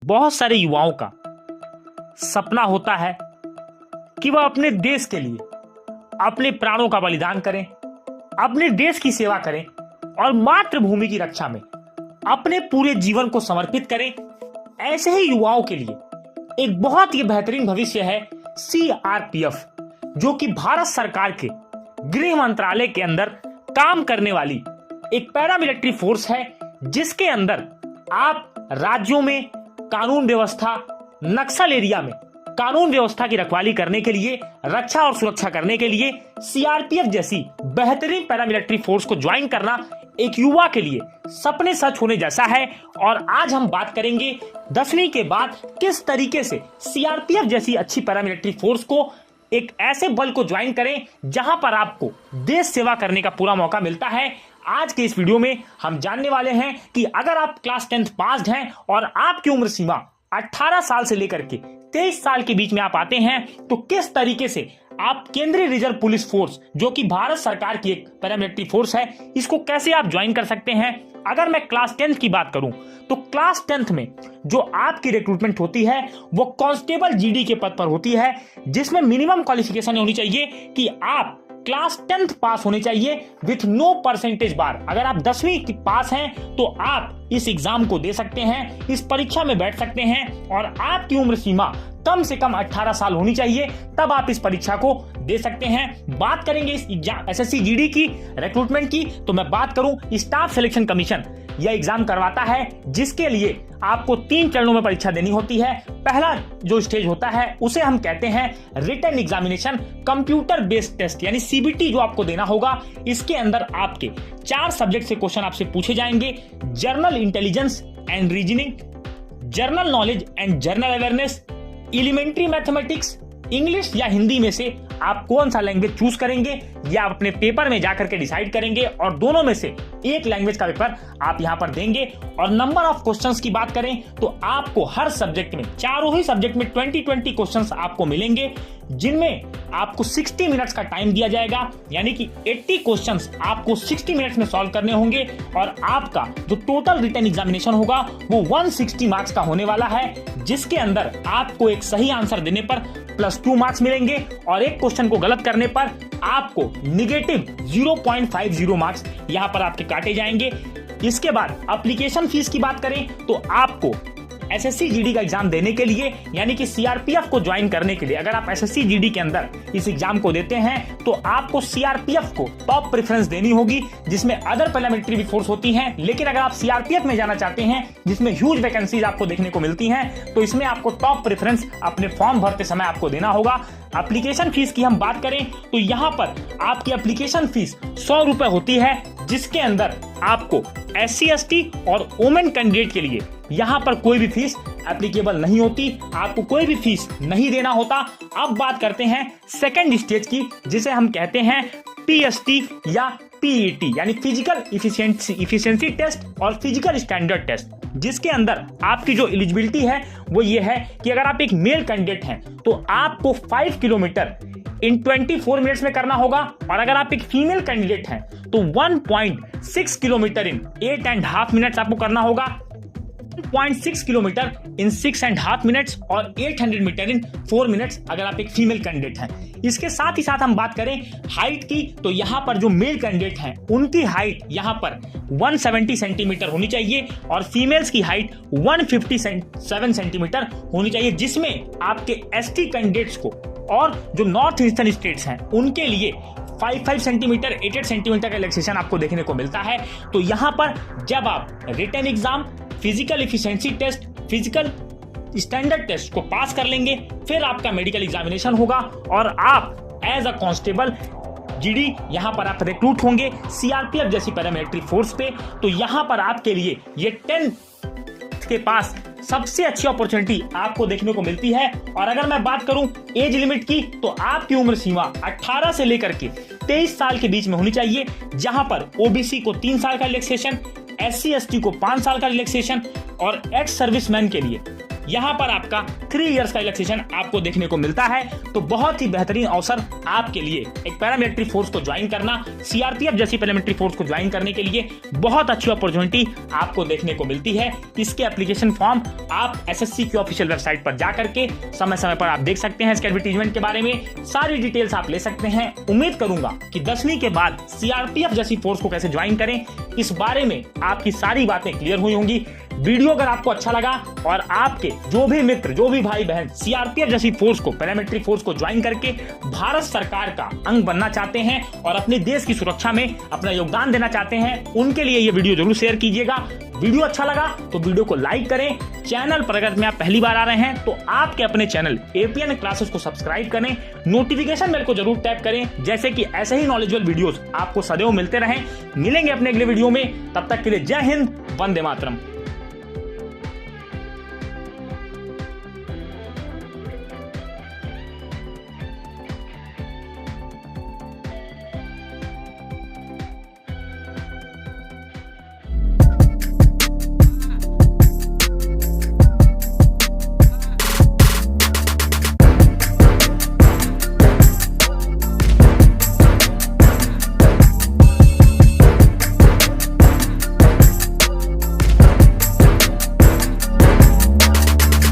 बहुत सारे युवाओं का सपना होता है कि वह अपने देश के लिए अपने प्राणों का बलिदान करें, अपने देश की सेवा करें और मातृभूमि की रक्षा में अपने पूरे जीवन को समर्पित करें। ऐसे ही युवाओं के लिए एक बहुत ही बेहतरीन भविष्य है सीआरपीएफ, जो कि भारत सरकार के गृह मंत्रालय के अंदर काम करने वाली एक पैरामिलिट्री फोर्स है, जिसके अंदर आप राज्यों में कानून व्यवस्था, नक्सल एरिया में कानून व्यवस्था की रखवाली करने के लिए, रक्षा और सुरक्षा करने के लिए सीआरपीएफ जैसी बेहतरीन पैरामिलिट्री फोर्स को ज्वाइन करना एक युवा के लिए सपने सच होने जैसा है। और आज हम बात करेंगे 10वीं के बाद किस तरीके से सीआरपीएफ जैसी अच्छी पैरामिलिट्री फोर्स को, एक ऐसे बल को ज्वाइन करें जहां पर आपको देश सेवा करने का पूरा मौका मिलता है। आज के इस वीडियो में हम जानने वाले हैं कि अगर आप क्लास 10th पास्ड हैं और आपकी उम्र सीमा 18 साल से लेकर के 23 साल के बीच में आप आते हैं, तो किस तरीके से आप केंद्रीय रिजर्व पुलिस फोर्स, जो कि भारत सरकार की एक पैरामिलिट्री फोर्स है, इसको कैसे आप ज्वाइन कर सकते हैं। अगर मैं क्लास 10th की बात करूं तो क्लास 10th में जो आपकी रिक्रूटमेंट होती है वो कांस्टेबल जीडी के पद पर होती है, जिसमें मिनिमम क्वालिफिकेशन होनी चाहिए कि आप क्लास 10th पास होने चाहिए विथ नो परसेंटेज बार। अगर आप 10वीं की पास हैं तो आप इस एग्जाम को दे सकते हैं, इस परीक्षा में बैठ सकते हैं और आपकी उम्र सीमा कम से कम 18 साल होनी चाहिए, तब आप इस परीक्षा को दे सकते हैं। बात करेंगे इस एसएससी जीडी की रिक्रूटमेंट की, तो मैं बात करूं स्टाफ सिलेक्शन कमीशन यह एग्जाम करवाता है, जिसके लिए आपको 3 चरणों में परीक्षा देनी होती है। पहला जो स्टेज होता है उसे हम कहते हैं written examination, computer based test यानी सीबीटी जो आपको देना होगा। इसके अंदर आपके 4 सब्जेक्ट से क्वेश्चन आपसे पूछे जाएंगे: general intelligence and reasoning, general knowledge and general awareness, elementary mathematics, English या हिंदी में से आप कौन सा लैंग्वेज चूज करेंगे या आप अपने पेपर में जाकर के डिसाइड करेंगे, और दोनों में से एक लैंग्वेज का पेपर आप यहां पर देंगे। और नंबर ऑफ क्वेश्चंस की बात करें तो आपको हर सब्जेक्ट में, चारों ही सब्जेक्ट में 20-20 क्वेश्चंस आपको मिलेंगे, जिनमें आपको 60 मिनट्स का टाइम दिया जाएगा, यानी कि 80 क्वेश्चंस आपको 60 मिनट्स में सॉल्व करने होंगे। और आपका जो टोटल रिटन एग्जामिनेशन होगा वो 160 मार्क्स का होने वाला है, जिसके अंदर आपको एक सही आंसर देने पर +2 मार्क्स मिलेंगे और एक क्वेश्चन को गलत करने पर आपको -0.50 मार्क्स यहां पर आपके काटे जाएंगे। इसके बाद एप्लीकेशन फीस की बात करें तो आपको एसएससी जीडी का एग्जाम देने के लिए, यानी कि सीआरपीएफ को ज्वाइन करने के लिए, अगर आप एसएससी जीडी के अंदर इस एग्जाम को देते हैं तो आपको सीआरपीएफ को टॉप प्रेफरेंस देनी होगी, जिसमें अदर पैरामिलिट्री भी फोर्स होती हैं। लेकिन अगर आप सीआरपीएफ में जाना चाहते हैं, जिसमें ह्यूज वैकेंसीज आपको देखने को मिलती हैं, तो इसमें आपको टॉप प्रेफरेंस अपने फॉर्म भरते समय आपको देना होगा। एप्लीकेशन फीस की हम बात करें तो यहाँ पर आपकी एप्लीकेशन फीस 100 रुपए होती है, जिसके अंदर आपको SC/ST और वुमेन कैंडिडेट के लिए यहाँ पर कोई भी फीस एप्लीकेबल नहीं होती, आपको कोई भी फीस नहीं देना होता। अब बात करते हैं सेकंड स्टेज की, जिसे हम कहते हैं PST या PET यानी फिजिकल इफिशिएंसी टेस्ट और फिजिकल स्टैंडर्ड टेस्ट, जिसके अंदर आपकी जो एलिजिबिलिटी है वो ये है कि अगर आप एक मेल कैंडिडेट हैं तो आपको 5 किलोमीटर इन 24 मिनट्स में करना होगा, और अगर आप एक फीमेल कैंडिडेट हैं तो 1.6 किलोमीटर इन 8.5 मिनट्स आपको करना होगा, 1.6 किलोमीटर इन 6.5 मिनट्स और 800 मीटर इन 4 मिनट्स अगर आप एक फीमेल कैंडिडेट हैं। इसके साथ ही साथ हम बात करें हाइट की, तो यहाँ पर जो मेल कैंडिडेट हैं उनकी हाइट यहाँ पर 170 सेंटीमीटर होनी चाहिए और फीमेल्स की हाइट 157 सेंटीमीटर होनी चाहिए, जिसमें आपके एसटी कैंडिडेट्स को और जो नॉर्थ ईस्टर्न स्टेट्स हैं उनके लिए 5 सेंटीमीटर 8 सेंटीमीटर का रिलैक्सेशन आपको देखने को मिलता है। तो यहाँ पर जब आप written exam, physical efficiency test, physical standard test को पास कर लेंगे, फिर आपका मेडिकल एग्जामिनेशन होगा और आप एज अ कांस्टेबल जीडी यहाँ पर आप रिक्रूट होंगे सीआरपीएफ जैसी पैरामिलिट्री फोर्स पे। तो यहाँ पर आपके लिए ये 10th के पास सबसे अच्छी अपॉर्चुनिटी आपको देखने को मिलती है। और अगर मैं बात करूं एज लिमिट की, तो आपकी उम्र सीमा 18 से लेकर के 23 साल के बीच में होनी चाहिए, जहां पर ओबीसी को 3 साल का रिलैक्सेशन, SC/ST को 5 साल का रिलैक्सेशन और एक्स सर्विसमैन के लिए यहाँ पर आपका 3 इयर्स का रिलैक्सेशन आपको देखने को मिलता है। तो बहुत ही बेहतरीन अवसर आपके लिए एक पैरामिलिट्री फोर्स को ज्वाइन करना, सीआरपीएफ जैसी पैरामिलिट्री फोर्स को ज्वाइन करने के लिए बहुत अच्छी अपॉर्चुनिटी आपको देखने को मिलती है। इसके एप्लीकेशन फॉर्म आप एसएससी की ऑफिशियल वेबसाइट पर जाकर के समय समय पर आप देख सकते हैं। इसके एडवर्टीजमेंट के बारे में सारी डिटेल्स आप ले सकते हैं। उम्मीद करूंगा कि 10वीं के बाद सीआरपीएफ जैसी फोर्स को कैसे ज्वाइन करें इस बारे में आपकी सारी बातें क्लियर हुई होंगी। वीडियो अगर आपको अच्छा लगा और आपके जो भी मित्र, जो भी भाई बहन सीआरपीएफ जैसी फोर्स को, पैरामिलिट्री फोर्स को ज्वाइन करके भारत सरकार का अंग बनना चाहते हैं और अपने देश की सुरक्षा में अपना योगदान देना चाहते हैं, उनके लिए ये वीडियो जरूर शेयर कीजिएगा। वीडियो अच्छा लगा तो वीडियो को लाइक करें। चैनल पर अगर आप पहली बार आ रहे हैं तो आपके अपने चैनल एपीएन क्लासेस को सब्सक्राइब करें, नोटिफिकेशन बेल को जरूर टैप करें, जैसे कि ऐसे ही नॉलेजेबल वीडियोस आपको सदैव मिलते रहें। मिलेंगे अपने अगले वीडियो में, तब तक के लिए जय हिंद, वंदे मातरम।